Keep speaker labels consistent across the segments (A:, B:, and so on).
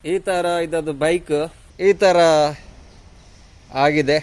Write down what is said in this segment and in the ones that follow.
A: ಈ ತರ ಇದದು ಬೈಕ್ ಈ ತರ ಆಗಿದೆ.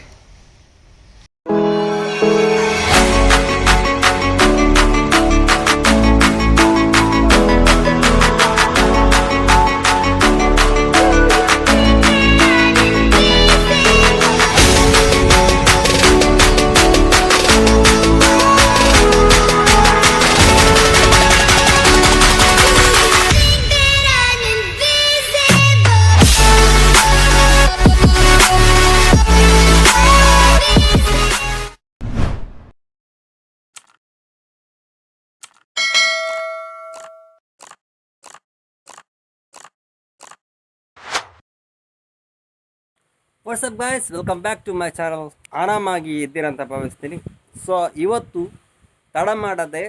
A: What's up guys, welcome back to my channel. ಆರಾಮಾಗಿ ಇದ್ದೀರಂತ ಭಾವಿಸ್ತೀನಿ. ಸೊ ಇವತ್ತು ತಡ ಮಾಡದೆ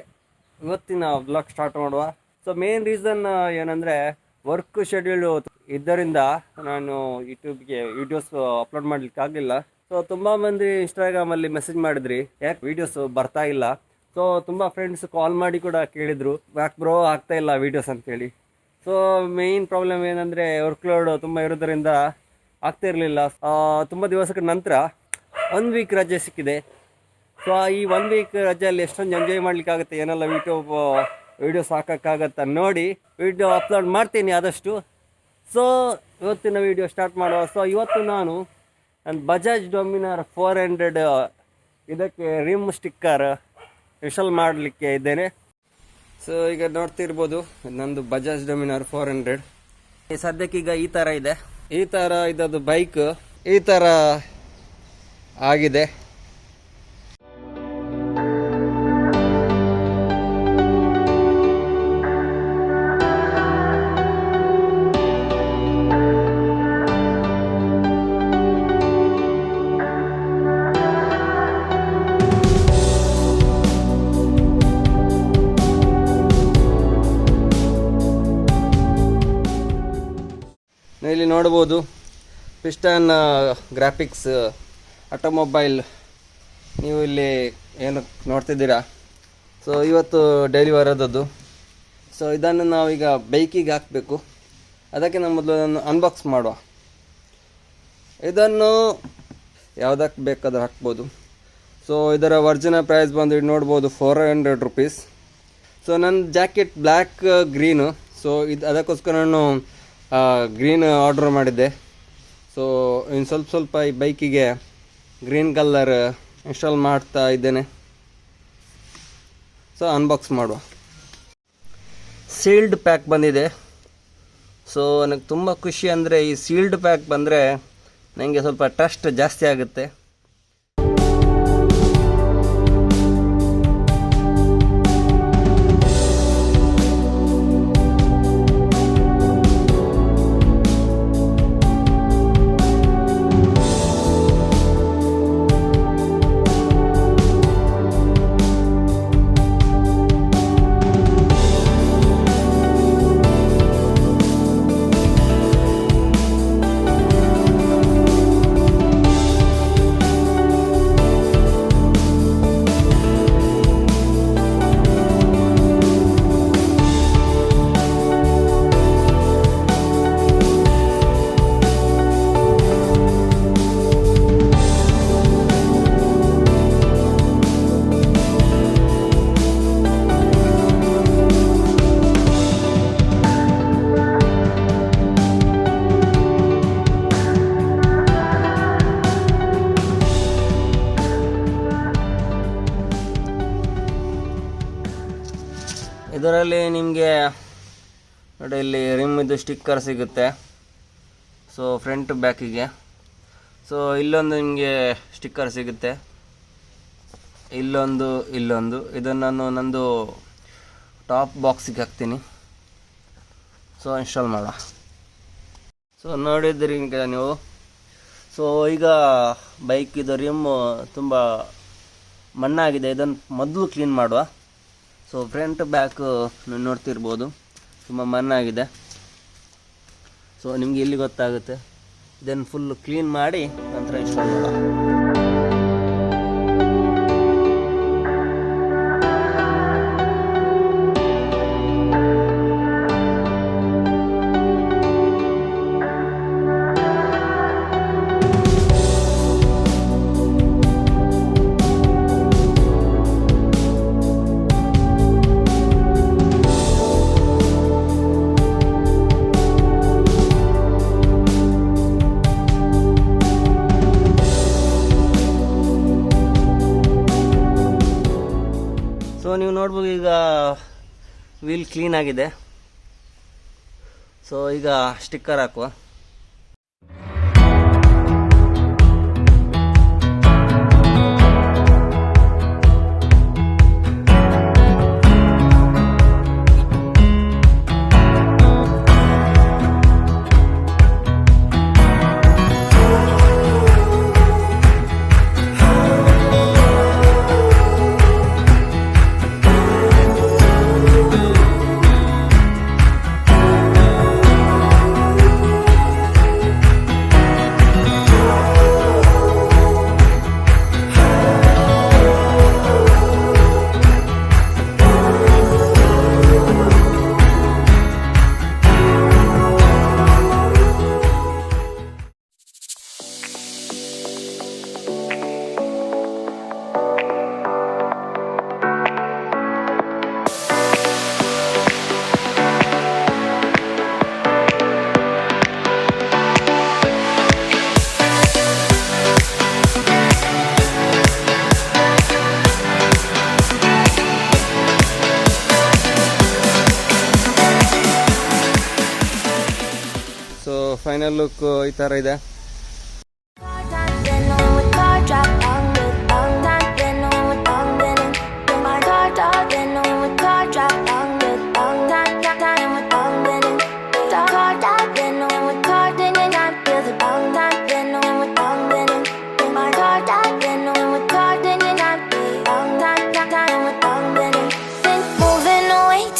A: ಇವತ್ತಿನ ವ್ಲಾಗ್ ಸ್ಟಾರ್ಟ್ ಮಾಡುವ. ಸೊ ಮೇನ್ ರೀಸನ್ ಏನಂದರೆ ವರ್ಕ್ ಶೆಡ್ಯೂಲ್ ಇದ್ದರಿಂದ ನಾನು ಯೂಟ್ಯೂಬ್ಗೆ ವೀಡಿಯೋಸ್ ಅಪ್ಲೋಡ್ ಮಾಡಲಿಕ್ಕೆ ಆಗಲಿಲ್ಲ. ಸೊ ತುಂಬ ಮಂದಿ ಇನ್ಸ್ಟಾಗ್ರಾಮಲ್ಲಿ ಮೆಸೇಜ್ ಮಾಡಿದ್ರಿ, ಯಾಕೆ ವೀಡಿಯೋಸ್ ಬರ್ತಾ ಇಲ್ಲ. ಸೊ ತುಂಬ ಫ್ರೆಂಡ್ಸ್ ಕಾಲ್ ಮಾಡಿ ಕೂಡ ಕೇಳಿದರು, ಯಾಕೆ ಬ್ರೋ ಆಗ್ತಾ ಇಲ್ಲ ವೀಡಿಯೋಸ್ ಅಂತೇಳಿ. ಸೊ ಮೇಯ್ನ್ ಪ್ರಾಬ್ಲಮ್ ಏನಂದರೆ ವರ್ಕ್ ಲೋಡ್ ತುಂಬ ಇರೋದರಿಂದ ಆಗ್ತಾ ಇರಲಿಲ್ಲ. ತುಂಬ ದಿವಸಗಳ ನಂತರ 1 ವೀಕ್ ರಜೆ ಸಿಕ್ಕಿದೆ. ಸೊ ಈ 1 ವೀಕ್ ರಜೆಯಲ್ಲಿ ಎಷ್ಟೊಂದು ಎಂಜಾಯ್ ಮಾಡಲಿಕ್ಕಾಗುತ್ತೆ, ಏನೆಲ್ಲ ವೀಡಿಯೋಸ್ ಹಾಕೋಕ್ಕಾಗತ್ತೆ ನೋಡಿ ವೀಡಿಯೋ ಅಪ್ಲೋಡ್ ಮಾಡ್ತೀನಿ ಆದಷ್ಟು. ಸೊ ಇವತ್ತಿನ ವೀಡಿಯೋ ಸ್ಟಾರ್ಟ್ ಮಾಡುವ. ಸೊ ಇವತ್ತು ನಾನು ಬಜಾಜ್ ಡೊಮಿನರ್ 400 ಇದಕ್ಕೆ ರಿಮ್ ಸ್ಟಿಕ್ಕರ್ ಇನ್ಸ್ಟಾಲ್ ಮಾಡಲಿಕ್ಕೆ ಇದ್ದೇನೆ. ಸೊ ಈಗ ನೋಡ್ತಿರ್ಬೋದು ನಂದು ಬಜಾಜ್ ಡೊಮಿನರ್ 400 ಸದ್ಯಕ್ಕೀಗ ಈ ಥರ ಇದೆ. ಈ ಥರ ಇದದು ಬೈಕ್ ಈ ಥರ ಆಗಿದೆ. ಇಲ್ಲಿ ನೋಡ್ಬೋದು ಪಿಸ್ಟನ್ ಗ್ರಾಫಿಕ್ಸ್ ಆಟೋಮೊಬೈಲ್, ನೀವು ಇಲ್ಲಿ ಏನು ನೋಡ್ತಿದ್ದೀರಾ. ಸೊ ಇವತ್ತು ಡೈಲಿ ಬರೋದದ್ದು. ಸೊ ಇದನ್ನು ನಾವೀಗ ಬೈಕಿಗೆ ಹಾಕಬೇಕು. ಅದಕ್ಕೆ ನಾವು ಮೊದಲು ಅದನ್ನು ಅನ್ಬಾಕ್ಸ್ ಮಾಡುವ. ಇದನ್ನು ಯಾವುದಕ್ಕೆ ಬೇಕಾದ್ರೆ ಹಾಕ್ಬೋದು. ಸೊ ಇದರ ಒರಿಜಿನಲ್ ಪ್ರೈಸ್ ಬಂದು ನೋಡ್ಬೋದು 400 ರುಪೀಸ್. ಸೊ ನನ್ನ ಜಾಕೆಟ್ ಬ್ಲ್ಯಾಕ್ ಗ್ರೀನು. ಸೊ ಅದಕ್ಕೋಸ್ಕರ ನಾನು ಗ್ರೀನ್ ಆರ್ಡರ್ ಮಾಡಿದ್ದೆ. ಸೊ ಇನ್ನು ಸ್ವಲ್ಪ ಈ ಬೈಕಿಗೆ ಗ್ರೀನ್ ಕಲರ್ ಇನ್ಸ್ಟಾಲ್ ಮಾಡ್ತಾ ಇದ್ದೇನೆ. ಸೊ ಅನ್ಬಾಕ್ಸ್ ಮಾಡುವ. ಸೀಲ್ಡ್ ಪ್ಯಾಕ್ ಬಂದಿದೆ. ಸೊ ನನಗೆ ತುಂಬ ಖುಷಿ ಅಂದರೆ ಈ ಸೀಲ್ಡ್ ಪ್ಯಾಕ್ ಬಂದರೆ ನನಗೆ ಸ್ವಲ್ಪ ಟ್ರಸ್ಟ್ ಜಾಸ್ತಿ ಆಗುತ್ತೆ. ಇದರಲ್ಲಿ ನಿಮಗೆ ನೋಡಿ ಇಲ್ಲಿ ರಿಮ್ಮಿದು ಸ್ಟಿಕ್ಕರ್ ಸಿಗುತ್ತೆ. ಸೊ ಫ್ರಂಟ್ ಬ್ಯಾಕಿಗೆ. ಸೊ ಇಲ್ಲೊಂದು ನಿಮಗೆ ಸ್ಟಿಕ್ಕರ್ ಸಿಗುತ್ತೆ, ಇಲ್ಲೊಂದು. ಇದನ್ನು ನಾನು ನಂದು ಟಾಪ್ ಬಾಕ್ಸಿಗೆ ಹಾಕ್ತೀನಿ. ಸೊ ಇನ್ಸ್ಟಾಲ್ ಮಾಡುವ. ಸೊ ನೋಡಿದ್ರಿ ಈಗ ನೀವು. ಸೊ ಈಗ ಬೈಕಿದು ರಿಮ್ ತುಂಬ ಮಣ್ಣಾಗಿದೆ, ಇದನ್ನು ಮೊದಲು ಕ್ಲೀನ್ ಮಾಡುವ. ಸೊ ಫ್ರಂಟ್ ಬ್ಯಾಕ್ ನೋಡ್ತಿರ್ಬೋದು ತುಂಬ ಮಣ್ಣಾಗಿದೆ. ಸೊ ನಿಮಗೆ ಇಲ್ಲಿ ಗೊತ್ತಾಗುತ್ತೆ. ಇದನ್ನು ಫುಲ್ ಕ್ಲೀನ್ ಮಾಡಿ ನಂತರ ಇನ್ಸ್ಟಾಲ್ ಮಾಡುವ. ನೋಡ್ಬೋದು ಈಗ ವೀಲ್ ಕ್ಲೀನ್ ಆಗಿದೆ. ಸೊ ಈಗ ಸ್ಟಿಕ್ಕರ್ ಹಾಕುವ. ಸೊ ಫೈನಲ್ ಲುಕ್ ಈ ಥರ ಇದೆ.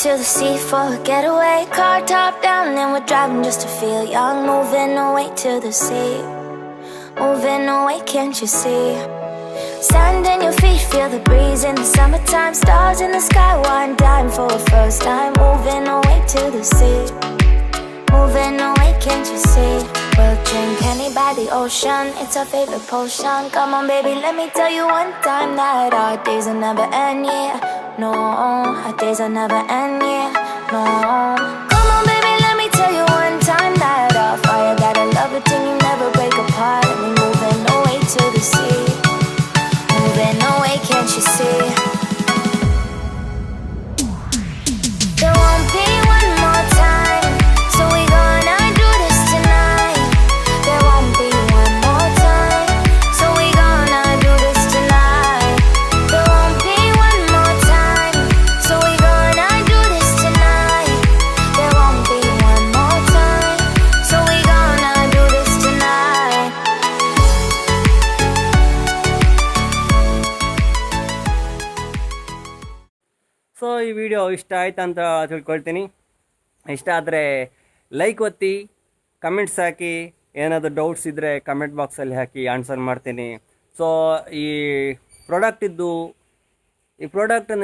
B: To the sea for a getaway, car top down and we're driving just to feel young. Moving away to the sea, moving away, can't you see? Sand in your feet, feel the breeze in the summertime. Stars in the sky, one dime for a first time. Moving away to the sea, moving away, can't you see? We'll drink honey by the ocean, it's our favorite potion. Come on baby, let me tell you one time that our days will never end, yeah. No, our days will never end, yeah. No, come on baby, let me tell you one time that our fire got a love it till you never break apart. And we moving away to the sea, moving away, can't you see? There won't be one more time, so we gonna do this tonight. There won't be one more time, so we gonna do this tonight. There won't be one more time, so we gonna do this tonight. There won't be one more time, so we gonna do this tonight.
A: So ಈ video ಇಷ್ಟ ಆಯ್ತು ಅಂತ ತಿಳ್ಕೊಳ್ತೀನಿ. ಇಷ್ಟ ಆದರೆ like ಒತ್ತಿ, comments ಹಾಕಿ, ಏನಾದರೂ doubts ಇದ್ದರೆ comment ಬಾಕ್ಸಲ್ಲಿ ಹಾಕಿ ಆನ್ಸರ್ ಮಾಡ್ತೀನಿ. ಸೊ ಈ ಪ್ರಾಡಕ್ಟ್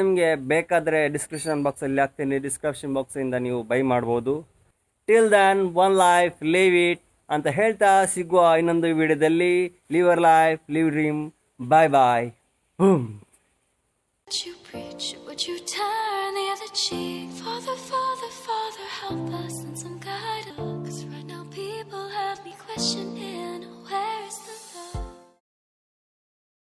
A: ನಿಮಗೆ ಬೇಕಾದರೆ ಡಿಸ್ಕ್ರಿಪ್ಷನ್ ಬಾಕ್ಸಲ್ಲಿ ಹಾಕ್ತೀನಿ. ಡಿಸ್ಕ್ರಿಪ್ಷನ್ ಬಾಕ್ಸಿಂದ ನೀವು ಬೈ ಮಾಡ್ಬೋದು. Till then one life live it ಅಂತ ಹೇಳ್ತಾ ಸಿಗುವ ಇನ್ನೊಂದು ವಿಡಿಯೋದಲ್ಲಿ. Live your life, live dream. Bye bye.
B: Would you preach? Would you turn the other cheek? Father, Father, Father, help us and some guidance. 'Cause right now people have me questioning.